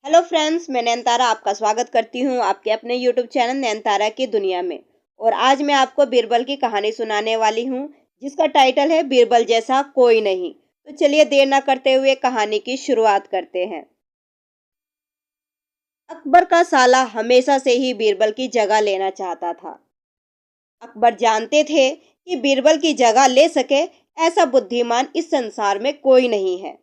Hello friends, मैं नयनतारा आपका स्वागत करती हूँ आपके अपने यूट्यूब चैनल नयनतारा की दुनिया में। और आज मैं आपको बीरबल की कहानी सुनाने वाली हूँ जिसका टाइटल है बीरबल जैसा कोई नहीं। तो चलिए देर ना करते हुए कहानी की शुरुआत करते हैं। अकबर का साला हमेशा से ही बीरबल की जगह लेना चाहता था। अकबर जानते थे कि बीरबल की जगह ले सके ऐसा बुद्धिमान इस संसार में कोई नहीं है।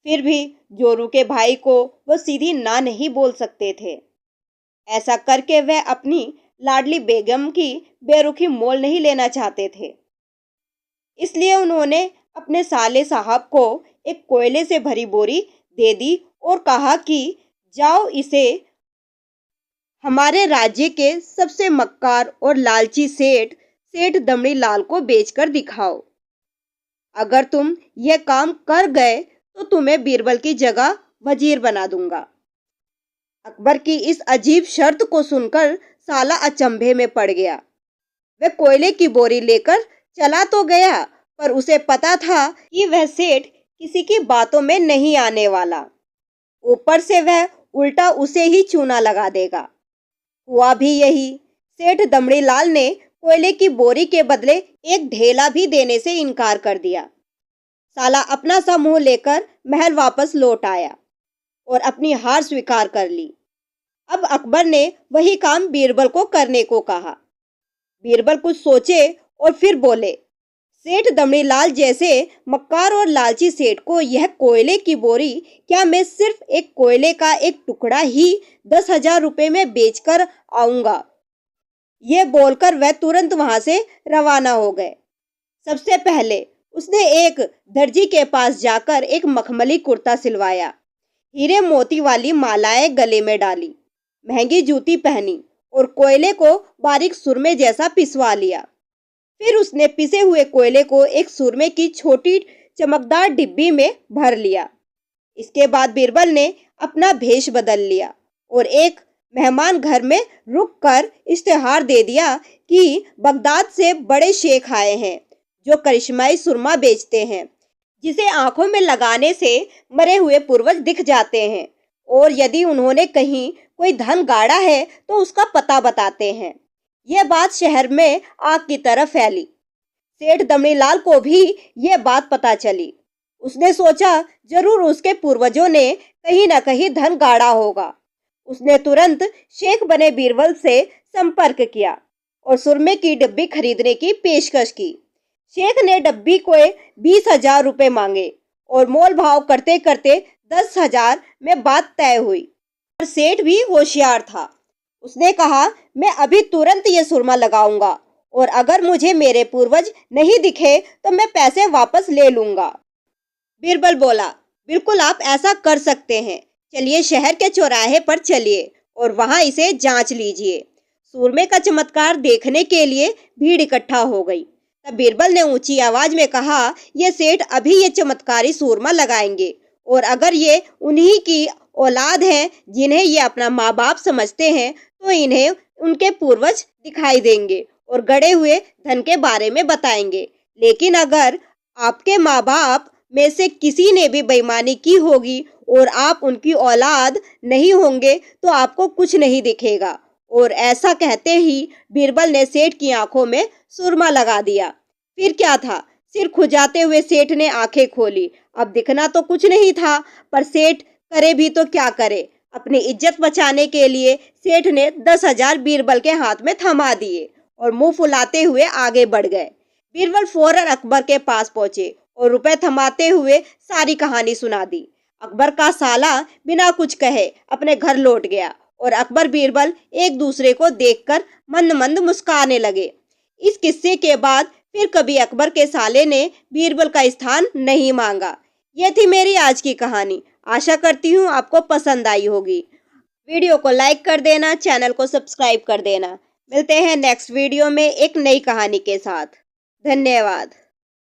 फिर भी जोरू के भाई को वो सीधी ना नहीं बोल सकते थे। ऐसा करके वह अपनी लाडली बेगम की बेरुखी मोल नहीं लेना चाहते थे। इसलिए उन्होंने अपने साले साहब को एक कोयले से भरी बोरी दे दी और कहा कि जाओ इसे हमारे राज्य के सबसे मक्कार और लालची सेठ सेठ दमड़ी लाल को बेचकर दिखाओ। अगर तुम यह काम कर गए तो तुम्हें बीरबल की जगह वजीर बना दूंगा। अकबर की इस अजीब शर्त को सुनकर साला अचंभे में पड़ गया। वह कोयले की बोरी लेकर चला तो गया, पर उसे पता था कि वह सेठ किसी की बातों में नहीं आने वाला। ऊपर से वह उल्टा उसे ही चूना लगा देगा। हुआ भी यही। सेठ दमड़ी लाल ने कोयले की बोरी के बदले एक ढेला भी देने से इनकार कर दिया। साला अपना सा मुंह लेकर महल वापस लौट आया और अपनी हार स्वीकार कर ली। अब अकबर ने वही काम बीरबल को करने को कहा। बीरबल कुछ सोचे और फिर बोले, सेठ दमड़ी लाल जैसे मक्कार और लालची सेठ को यह कोयले की बोरी क्या मैं सिर्फ एक कोयले का एक टुकड़ा ही 10,000 रुपए में बेचकर आऊंगा। यह बोलकर वह तुरंत वहां से रवाना हो गए। सबसे पहले उसने एक दर्जी के पास जाकर एक मखमली कुर्ता सिलवाया, हीरे मोती वाली मालाएं गले में डाली, महंगी जूती पहनी और कोयले को बारीक सुरमे जैसा पिसवा लिया। फिर उसने पिसे हुए कोयले को एक सुरमे की छोटी चमकदार डिब्बी में भर लिया। इसके बाद बीरबल ने अपना भेष बदल लिया और एक मेहमान घर में रुककर इश्तिहार दे दिया कि बगदाद से बड़े शेख आए हैं जो करिश्माई सुरमा बेचते हैं, जिसे आंखों में लगाने से मरे हुए पूर्वज दिख जाते हैं और यदि उन्होंने कहीं कोई धन गाड़ा है तो उसका पता बताते हैं। यह बात शहर में आग की तरह फैली। सेठ दमड़ी लाल को भी यह बात पता चली। उसने सोचा जरूर उसके पूर्वजों ने कहीं न कहीं धन गाड़ा होगा। उसने तुरंत शेख बने बीरबल से संपर्क किया और सुरमे की डिब्बी खरीदने की पेशकश की। शेख ने डब्बी को 20,000 रुपए मांगे और मोल भाव करते करते 10,000 में बात तय हुई। पर सेठ भी होशियार था। उसने कहा, मैं अभी तुरंत ये सुरमा लगाऊंगा और अगर मुझे मेरे पूर्वज नहीं दिखे तो मैं पैसे वापस ले लूंगा। बीरबल बोला, बिल्कुल आप ऐसा कर सकते हैं। चलिए शहर के चौराहे पर चलिए और वहां इसे जांच लीजिए। सूरमे का चमत्कार देखने के लिए भीड़ इकट्ठा हो गई। तब बीरबल ने ऊंची आवाज में कहा, ये सेठ अभी ये चमत्कारी सूरमा लगाएंगे और अगर ये उन्हीं की औलाद हैं जिन्हें ये अपना माँ बाप समझते हैं तो इन्हें उनके पूर्वज दिखाई देंगे और गड़े हुए धन के बारे में बताएंगे। लेकिन अगर आपके माँ बाप में से किसी ने भी बेईमानी की होगी और आप उनकी औलाद नहीं होंगे तो आपको कुछ नहीं दिखेगा। और ऐसा कहते ही बीरबल ने सेठ की आंखों में सुरमा लगा दिया। फिर क्या था, सिर खुजाते हुए सेठ ने आंखें खोली। अब दिखना तो कुछ नहीं था, पर सेठ करे भी तो क्या करे। अपनी इज्जत बचाने के लिए सेठ ने 10,000 बीरबल के हाथ में थमा दिए और मुंह फुलाते हुए आगे बढ़ गए। बीरबल फौरन अकबर के पास पहुंचे और रुपए थमाते हुए सारी कहानी सुना दी। अकबर का साला बिना कुछ कहे अपने घर लौट गया और अकबर बीरबल एक दूसरे को देखकर मंद मंद मुस्कुराने लगे। इस किस्से के बाद फिर कभी अकबर के साले ने बीरबल का स्थान नहीं मांगा। यह थी मेरी आज की कहानी। आशा करती हूँ आपको पसंद आई होगी। वीडियो को लाइक कर देना, चैनल को सब्सक्राइब कर देना। मिलते हैं नेक्स्ट वीडियो में एक नई कहानी के साथ। धन्यवाद।